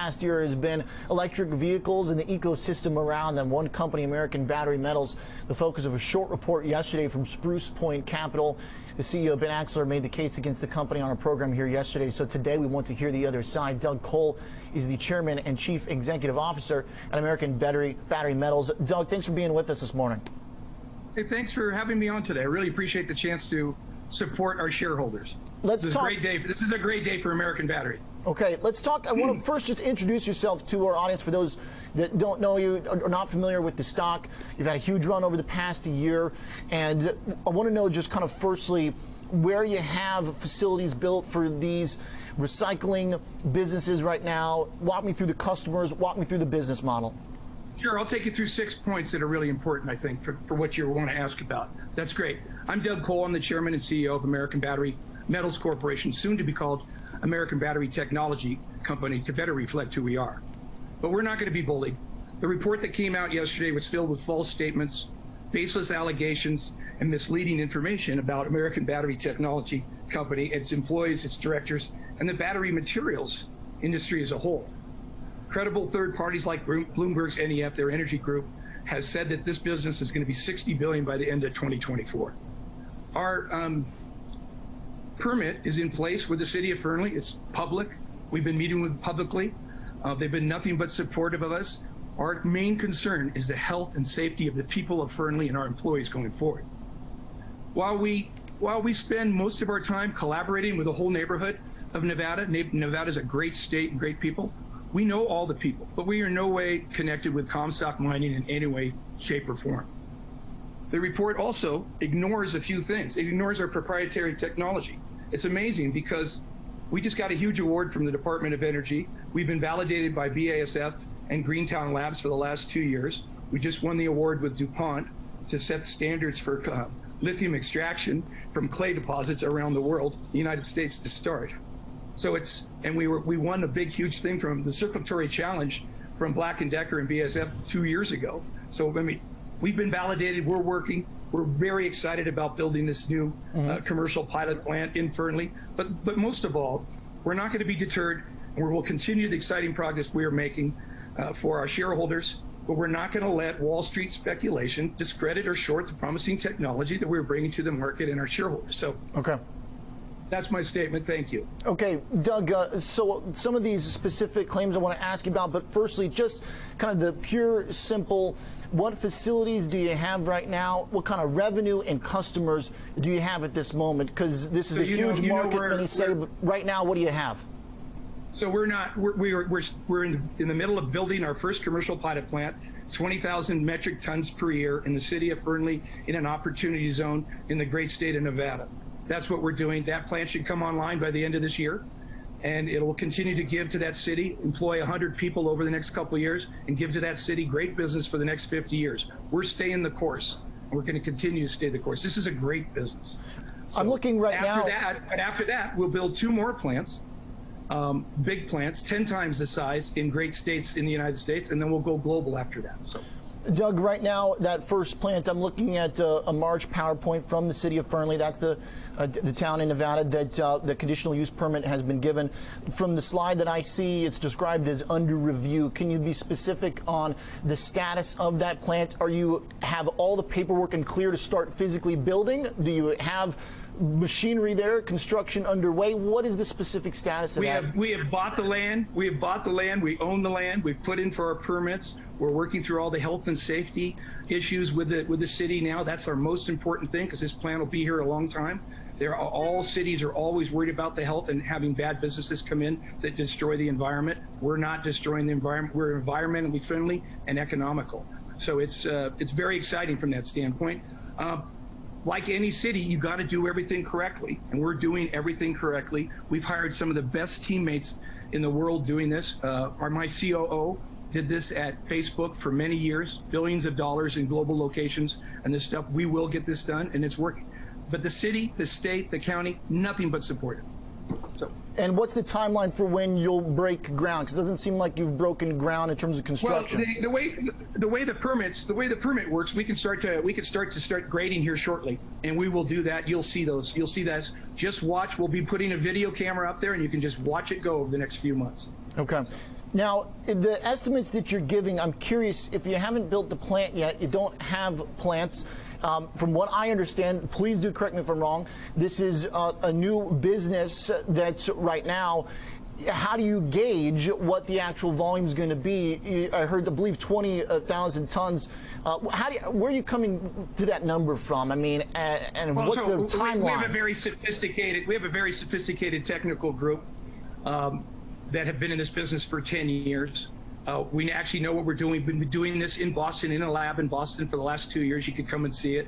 past year has been electric vehicles and the ecosystem around them. One company, American Battery Metals, the focus of a short report yesterday from Spruce Point Capital. The CEO, Ben Axler, made the case against the company on our program here yesterday. So today we want to hear the other side. Doug Cole is the chairman and chief executive officer at American Battery Metals. Doug, thanks for being with us this morning. Hey, thanks for having me on today. I really appreciate the chance to support our shareholders. This is a great day. This is a great day for American Battery. Okay, let's talk. I want to first just introduce yourself to our audience for those that don't know you or not familiar with the stock. You've had a huge run over the past year, and I want to know just kind of firstly where you have facilities built for these recycling businesses right now. Walk me through the customers, walk me through the business model. Sure, I'll take you through 6 points that are really important, I think, for what you want to ask about. That's great. I'm Doug Cole. I'm the chairman and CEO of American Battery Metals Corporation, soon to be called American Battery Technology Company, to better reflect who we are. But we're not going to be bullied. The report that came out yesterday was filled with false statements, baseless allegations, and misleading information about American Battery Technology Company, its employees, its directors, and the battery materials industry as a whole. Credible third parties like Bloomberg's NEF, their energy group, has said that this business is going to be $60 billion by the end of 2024. Our permit is in place with the city of Fernley. It's public. We've been meeting with publicly. They've been nothing but supportive of us. Our main concern is the health and safety of the people of Fernley and our employees going forward. While we spend most of our time collaborating with the whole neighborhood of Nevada, Nevada's a great state and great people. We know all the people, but we are in no way connected with Comstock Mining in any way, shape, or form. The report also ignores a few things. It ignores our proprietary technology. It's amazing because we just got a huge award from the Department of Energy. We've been validated by BASF and Greentown Labs for the last 2 years. We just won the award with DuPont to set standards for lithium extraction from clay deposits around the world, the United States to start. So we won a big, huge thing from the circulatory challenge from Black & Decker and BASF 2 years ago. So, I mean, we've been validated, we're working, we're very excited about building this new commercial pilot plant in Fernley. But most of all, we're not going to be deterred, and we will continue the exciting progress we are making for our shareholders, but we're not going to let Wall Street speculation discredit or short the promising technology that we're bringing to the market and our shareholders. So, okay. That's my statement. Thank you. Okay, Doug, so some of these specific claims I want to ask you about, but firstly, just kind of the pure, simple, what facilities do you have right now? What kind of revenue and customers do you have at this moment? Because this is a huge market, many say, but right now, what do you have? So we're in the middle of building our first commercial pilot plant, 20,000 metric tons per year in the city of Fernley in an opportunity zone in the great state of Nevada. That's what we're doing. That plant should come online by the end of this year, and it will continue to give to that city, employ 100 people over the next couple of years, and give to that city great business for the next 50 years. We're staying the course, and we're going to continue to stay the course. This is a great business. So I'm looking right now. After that, we'll build 2 more plants, big plants, 10 times the size in great states in the United States, and then we'll go global after that. So. Doug, right now, that first plant, I'm looking at a March PowerPoint from the city of Fernley. That's the town in Nevada that the conditional use permit has been given. From the slide that I see, it's described as under review. Can you be specific on the status of that plant? Have all the paperwork and clear to start physically building? Do you have machinery there, construction underway? What is the specific status of that? We have bought the land. We own the land. We've put in for our permits. We're working through all the health and safety issues with the city now. That's our most important thing because this plant will be here a long time. All cities are always worried about the health and having bad businesses come in that destroy the environment. We're not destroying the environment. We're environmentally friendly and economical. So it's very exciting from that standpoint. Like any city, you got to do everything correctly, and we're doing everything correctly. We've hired some of the best teammates in the world doing this. My COO did this at Facebook for many years, billions of dollars in global locations and this stuff. We will get this done, and it's working. But the city, the state, the county, nothing but supportive. So. And what's the timeline for when you'll break ground? Because it doesn't seem like you've broken ground in terms of construction. Well, the way the permit works, we can start grading here shortly, and we will do that. You'll see those. You'll see that. Just watch. We'll be putting a video camera up there, and you can just watch it go over the next few months. Okay. Now, the estimates that you're giving, I'm curious, if you haven't built the plant yet, you don't have plants. From what I understand, please do correct me if I'm wrong, this is a new business that's right now. How do you gauge what the actual volume is going to be? I heard, I believe, 20,000 tons. Where are you coming to that number from? I mean, and what's the timeline? We have a very sophisticated technical group that have been in this business for 10 years. We actually know what we're doing. We've been doing this in Boston, in a lab in Boston for the last 2 years. You could come and see it.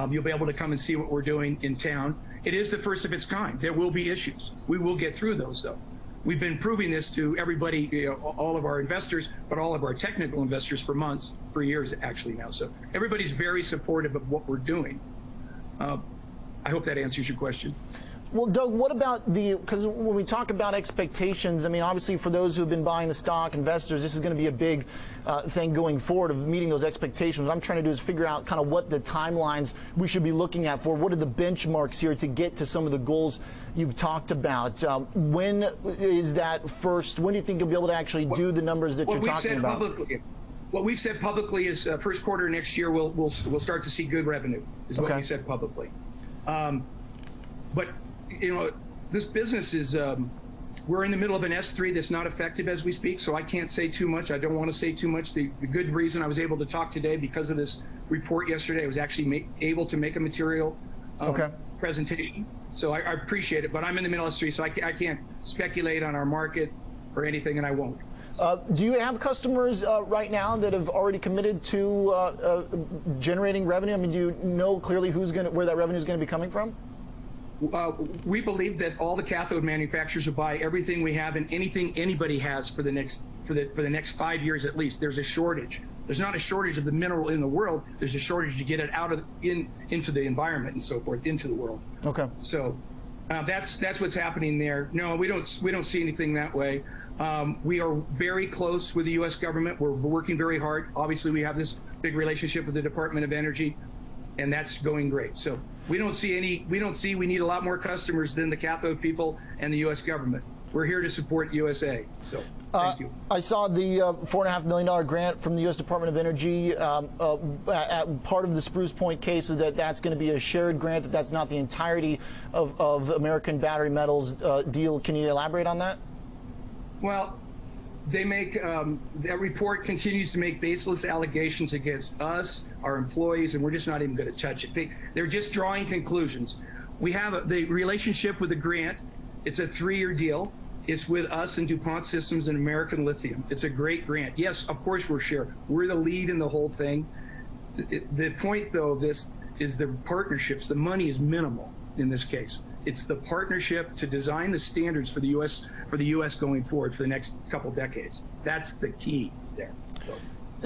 You'll be able to come and see what we're doing in town. It is the first of its kind. There will be issues. We will get through those, though. We've been proving this to everybody, all of our investors, but all of our technical investors for months, for years actually now. So everybody's very supportive of what we're doing. I hope that answers your question. Well, Doug, what about because when we talk about expectations, I mean, obviously for those who have been buying the stock, investors, this is going to be a big thing going forward of meeting those expectations. What I'm trying to do is figure out kind of what the timelines we should be looking at for. What are the benchmarks here to get to some of the goals you've talked about? When is that first? When do you think you'll be able to actually do the numbers that you're talking about? What we've said publicly is first quarter next year we'll start to see good revenue, is what we said publicly. But this business is, we're in the middle of an S3 that's not effective as we speak, so I can't say too much. I don't want to say too much. The good reason I was able to talk today, because of this report yesterday, I was actually able to make a material presentation. So I appreciate it, but I'm in the middle of S3, so I can't speculate on our market or anything, and I won't. Do you have customers right now that have already committed to generating revenue? I mean, do you know clearly where that revenue is going to be coming from? We believe that all the cathode manufacturers will buy everything we have and anything anybody has for the next 5 years at least. There's a shortage. There's not a shortage of the mineral in the world. There's a shortage to get it out of into the environment and so forth, into the world. Okay. So that's what's happening there. No, we don't see anything that way. We are very close with the U.S. government. We're working very hard. Obviously, we have this big relationship with the Department of Energy, and that's going great. So we need a lot more customers than the cathode people and the U.S. government. We're here to support USA. So thank you. I saw the $4.5 million grant from the U.S. Department of Energy. Part of the Spruce Point case is that that's going to be a shared grant, that's not the entirety of American Battery Metals' deal. Can you elaborate on that? Well, they make that report continues to make baseless allegations against us, our employees, and we're just not even going to touch it. They're just drawing conclusions. We have the relationship with the grant. It's a 3-year deal. It's with us and DuPont Systems and American Lithium. It's a great grant. Yes, of course we're the lead in the whole thing. The point, though, of this is the partnerships. The money is minimal in this case. It's the partnership to design the standards for the U.S. going forward for the next couple decades. That's the key there. So.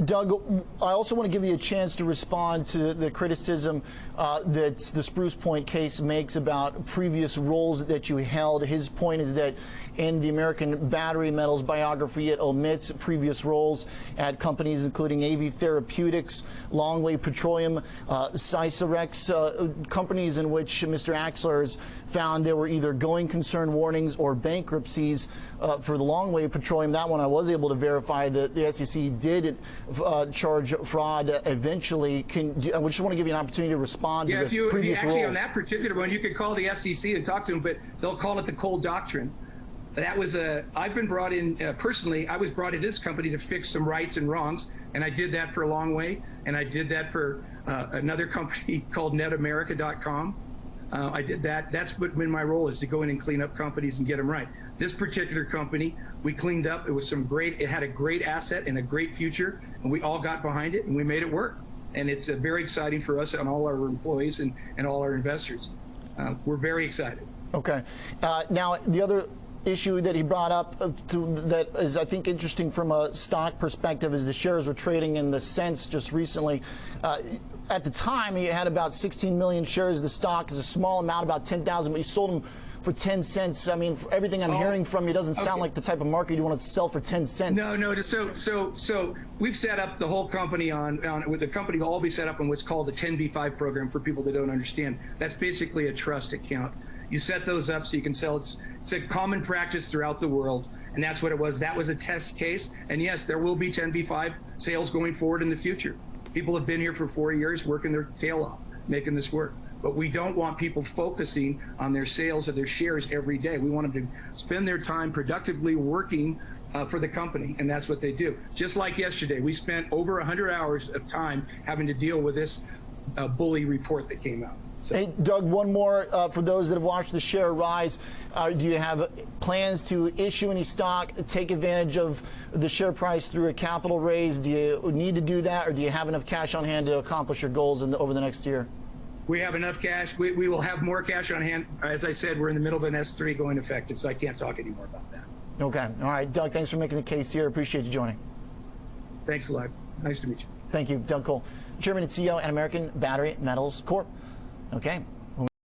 Doug, I also want to give you a chance to respond to the criticism that the Spruce Point case makes about previous roles that you held. His point is that in the American Battery Metals biography, it omits previous roles at companies including AV Therapeutics, Longway Petroleum, Cicerex, companies in which Mr. Axler has found there were either going concern warnings or bankruptcies. For the Longway Petroleum, that one I was able to verify that the SEC did charge fraud eventually. I just want to give you an opportunity to respond to the previous roles. On that particular one, you could call the SEC and talk to them, but they'll call it the Cole Doctrine. That was I've been brought in personally. I was brought into this company to fix some rights and wrongs, and I did that for Longway, and I did that for another company called NetAmerica.com. I did that. That's what been my role, is to go in and clean up companies and get them right. This particular company, we cleaned up. It had a great asset and a great future, and we all got behind it, and we made it work. And it's very exciting for us and all our employees and all our investors. We're very excited. Okay. Now, the other issue that he brought up that is, I think, interesting from a stock perspective is the shares were trading in the cents just recently. At the time, he had about 16 million shares. The stock is a small amount, about 10,000, but he sold them for 10 cents. I mean, for everything I'm hearing from you, doesn't sound like the type of market you want to sell for 10 cents. No. So we've set up the whole company with the company will all be set up on what's called a 10b5 program for people that don't understand. That's basically a trust account. You set those up so you can sell. It's a common practice throughout the world, and that's what it was. That was a test case, and yes, there will be 10b5 sales going forward in the future. People have been here for 4 years working their tail off, making this work. But we don't want people focusing on their sales of their shares every day. We want them to spend their time productively working for the company, and that's what they do. Just like yesterday, we spent over 100 hours of time having to deal with this bully report that came out. So. Hey, Doug, one more for those that have watched the share rise. Do you have plans to issue any stock, take advantage of the share price through a capital raise? Do you need to do that, or do you have enough cash on hand to accomplish your goals over the next year? We have enough cash. We will have more cash on hand. As I said, we're in the middle of an S3 going effective, so I can't talk anymore about that. Okay. All right, Doug, thanks for making the case here. Appreciate you joining. Thanks a lot. Nice to meet you. Thank you, Doug Cole, Chairman and CEO at American Battery Metals Corp. Okay.